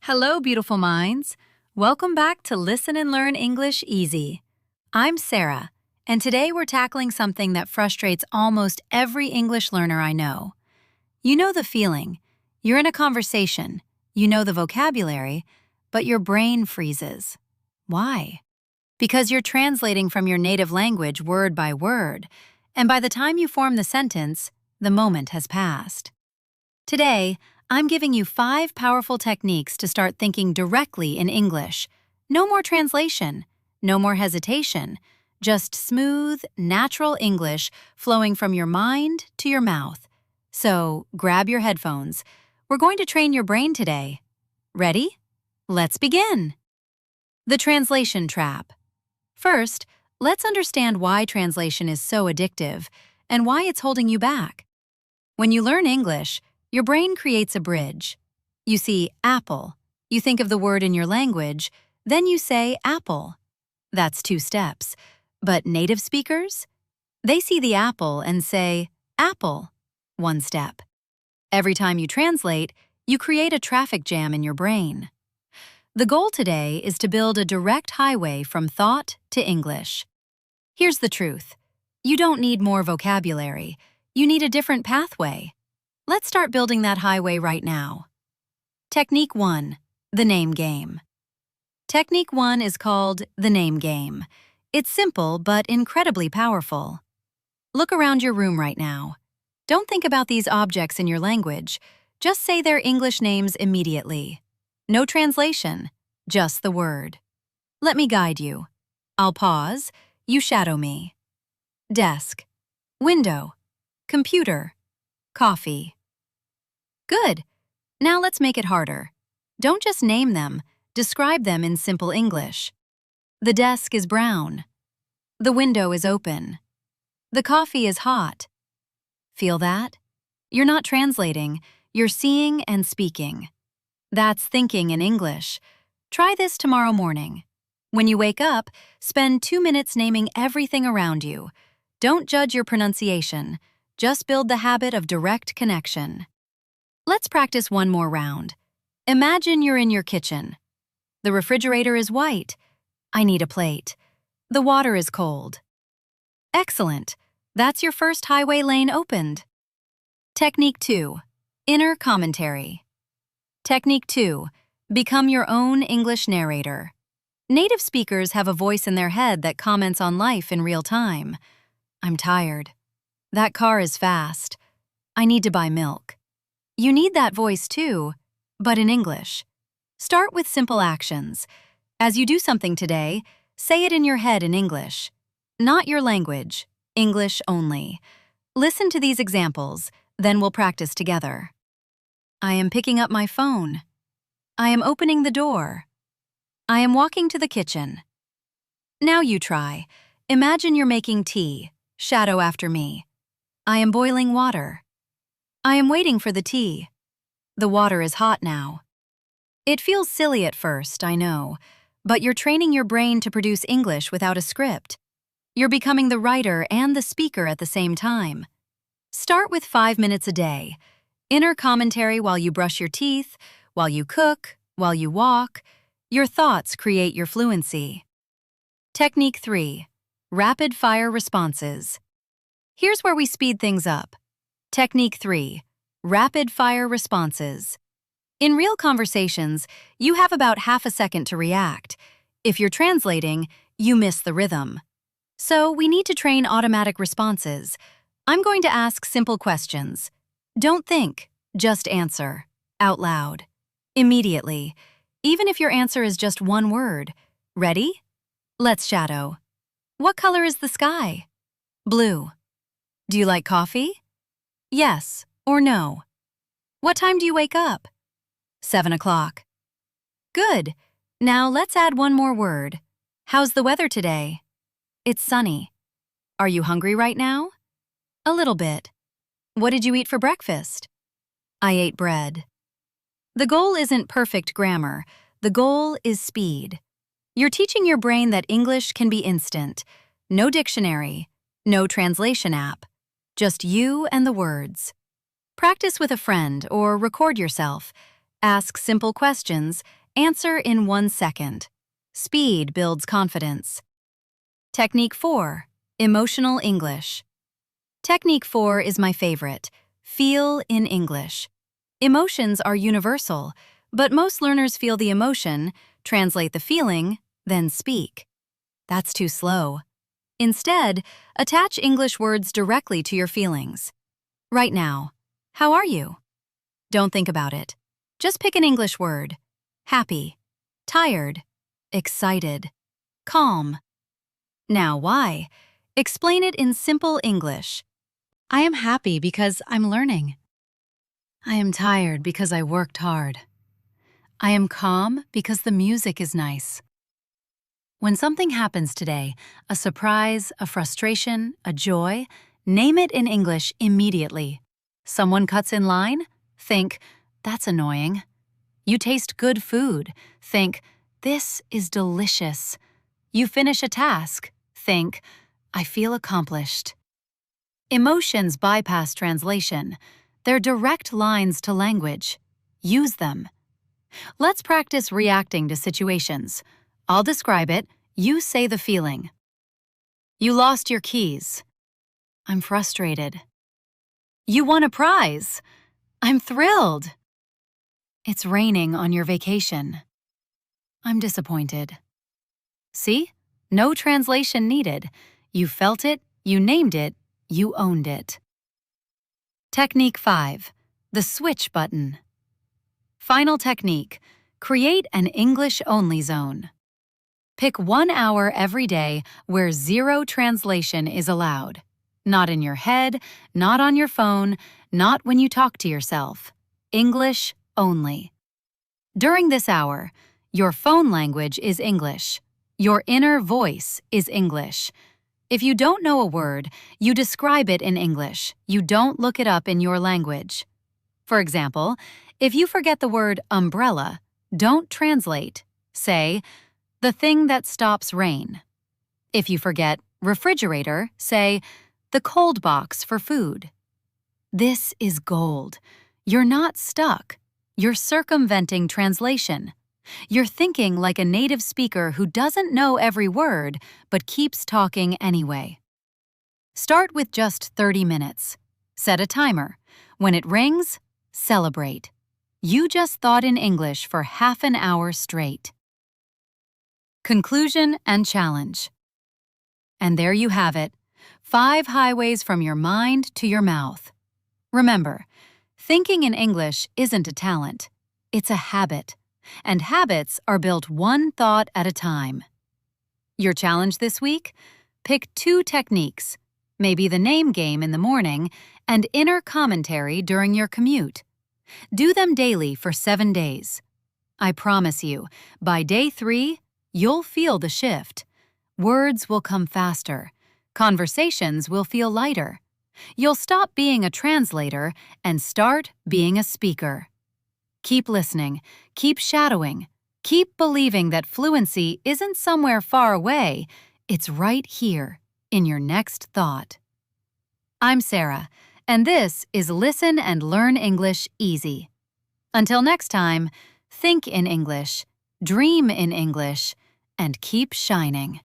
Hello, beautiful minds. Welcome back to Listen and Learn English Easy. I'm Sarah, and today we're tackling something that frustrates almost every English learner I know. You know the feeling. You're in a conversation, you know the vocabulary, but your brain freezes. Why? Because you're translating from your native language word by word, and by the time you form the sentence, the moment has passed. Today, I'm giving you 5 powerful techniques to start thinking directly in English. No more translation, no more hesitation, just smooth, natural English flowing from your mind to your mouth. So, grab your headphones. We're going to train your brain today. Ready? Let's begin. The translation trap. First, let's understand why translation is so addictive and why it's holding you back. When you learn English, your brain creates a bridge. You see apple. You think of the word in your language, then you say apple. That's 2 steps. But native speakers? They see the apple and say apple. 1 step. Every time you translate, you create a traffic jam in your brain. The goal today is to build a direct highway from thought to English. Here's the truth. You don't need more vocabulary. You need a different pathway. Let's start building that highway right now. Technique 1. The name game. Technique 1 is called the name game. It's simple but incredibly powerful. Look around your room right now. Don't think about these objects in your language. Just say their English names immediately. No translation, just the word. Let me guide you. I'll pause. You shadow me. Desk. Window. Computer. Coffee. Good. Now let's make it harder. Don't just name them, describe them in simple English. The desk is brown. The window is open. The coffee is hot. Feel that? You're not translating, you're seeing and speaking. That's thinking in English. Try this tomorrow morning. When you wake up, spend 2 minutes naming everything around you. Don't judge your pronunciation, just build the habit of direct connection. Let's practice one more round. Imagine you're in your kitchen. The refrigerator is white. I need a plate. The water is cold. Excellent. That's your first highway lane opened. Technique 2. Inner commentary. Technique 2. Become your own English narrator. Native speakers have a voice in their head that comments on life in real time. I'm tired. That car is fast. I need to buy milk. You need that voice too, but in English. Start with simple actions. As you do something today, say it in your head in English. Not your language, English only. Listen to these examples, then we'll practice together. I am picking up my phone. I am opening the door. I am walking to the kitchen. Now you try. Imagine you're making tea. Shadow after me. I am boiling water. I am waiting for the tea. The water is hot now. It feels silly at first, I know, but you're training your brain to produce English without a script. You're becoming the writer and the speaker at the same time. Start with 5 minutes a day. Inner commentary while you brush your teeth, while you cook, while you walk. Your thoughts create your fluency. Technique 3. Rapid-fire responses. Here's where we speed things up. Technique 3. Rapid-fire responses. In real conversations, you have about half a second to react. If you're translating, you miss the rhythm. So we need to train automatic responses. I'm going to ask simple questions. Don't think, just answer. Out loud. Immediately. Even if your answer is just one word. Ready? Let's shadow. What color is the sky? Blue. Do you like coffee? Yes or no. What time do you wake up? 7 o'clock. Good. Now let's add one more word. How's the weather today? It's sunny. Are you hungry right now? A little bit. What did you eat for breakfast? I ate bread. The goal isn't perfect grammar. The goal is speed. You're teaching your brain that English can be instant. No dictionary, no translation app. Just you and the words. Practice with a friend or record yourself. Ask simple questions Answer in 1 second. Speed builds confidence. Technique 4. Emotional English. Technique 4 is my favorite. Feel in English. Emotions are universal, but most learners feel the emotion, translate the feeling, then speak. That's too slow. Instead, attach English words directly to your feelings. Right now, how are you? Don't think about it. Just pick an English word. Happy, tired, excited, calm. Now, why? Explain it in simple English. I am happy because I'm learning. I am tired because I worked hard. I am calm because the music is nice. When something happens today, a surprise, a frustration, a joy, name it in English immediately. Someone cuts in line? Think, that's annoying. You taste good food? Think, this is delicious. You finish a task? Think, I feel accomplished. Emotions bypass translation. They're direct lines to language. Use them. Let's practice reacting to situations. I'll describe it, you say the feeling. You lost your keys. I'm frustrated. You won a prize. I'm thrilled. It's raining on your vacation. I'm disappointed. See? No translation needed. You felt it, you named it, you owned it. Technique 5. The switch button. Final technique. Create an English-only zone. Pick 1 hour every day where zero translation is allowed. Not in your head, not on your phone, not when you talk to yourself. English only. During this hour, your phone language is English. Your inner voice is English. If you don't know a word, you describe it in English. You don't look it up in your language. For example, if you forget the word umbrella, don't translate. Say, the thing that stops rain. If you forget refrigerator, say, the cold box for food. This is gold. You're not stuck. You're circumventing translation. You're thinking like a native speaker who doesn't know every word but keeps talking anyway. Start with just 30 minutes. Set a timer. When it rings, celebrate. You just thought in English for half an hour straight. Conclusion and challenge. And there you have it. 5 highways from your mind to your mouth. Remember, thinking in English isn't a talent. It's a habit. And habits are built one thought at a time. Your challenge this week? Pick 2 techniques, maybe the name game in the morning and inner commentary during your commute. Do them daily for 7 days. I promise you, by day 3, you'll feel the shift. Words will come faster. Conversations will feel lighter. You'll stop being a translator and start being a speaker. Keep listening, keep shadowing, keep believing that fluency isn't somewhere far away, it's right here, in your next thought. I'm Sarah, and this is Listen and Learn English Easy. Until next time, think in English, dream in English, and keep shining.